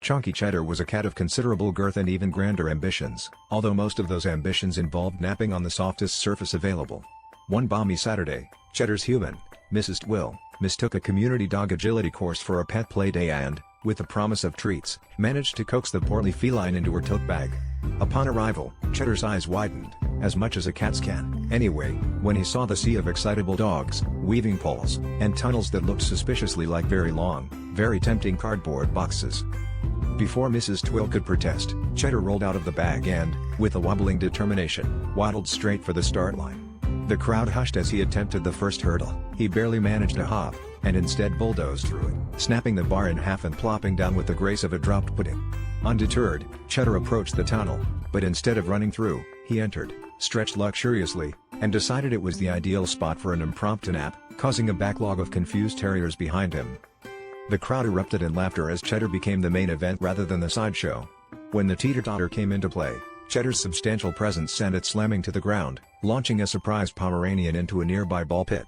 Chonky Cheddar was a cat of considerable girth and even grander ambitions, although most of those ambitions involved napping on the softest surface available. One balmy Saturday, Cheddar's human, Mrs. Twill, mistook a community dog agility course for a pet play day and, with the promise of treats, managed to coax the portly feline into her tote bag. Upon arrival, Cheddar's eyes widened, as much as a cat's can, anyway, when he saw the sea of excitable dogs, weaving poles, and tunnels that looked suspiciously like very long, very tempting cardboard boxes. Before Mrs. Twill could protest, Cheddar rolled out of the bag and, with a wobbling determination, waddled straight for the start line. The crowd hushed as he attempted the first hurdle. He barely managed a hop, and instead bulldozed through it, snapping the bar in half and plopping down with the grace of a dropped pudding. Undeterred, Cheddar approached the tunnel, but instead of running through, he entered, stretched luxuriously, and decided it was the ideal spot for an impromptu nap, causing a backlog of confused terriers behind him. The crowd erupted in laughter as Cheddar became the main event rather than the sideshow. When the teeter-totter came into play, Cheddar's substantial presence sent it slamming to the ground, launching a surprised Pomeranian into a nearby ball pit.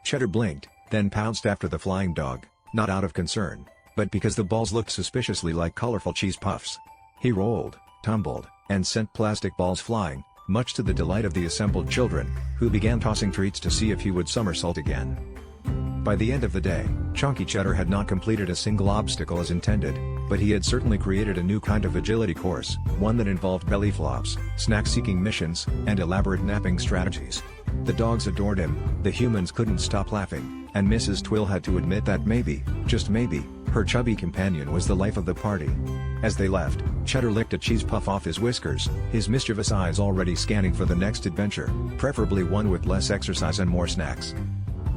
Cheddar blinked, then pounced after the flying dog, not out of concern, but because the balls looked suspiciously like colorful cheese puffs. He rolled, tumbled, and sent plastic balls flying, much to the delight of the assembled children, who began tossing treats to see if he would somersault again. By the end of the day, Chonky Cheddar had not completed a single obstacle as intended, but he had certainly created a new kind of agility course, one that involved belly flops, snack-seeking missions, and elaborate napping strategies. The dogs adored him, the humans couldn't stop laughing, and Mrs. Twill had to admit that maybe, just maybe, her chubby companion was the life of the party. As they left, Cheddar licked a cheese puff off his whiskers, his mischievous eyes already scanning for the next adventure, preferably one with less exercise and more snacks.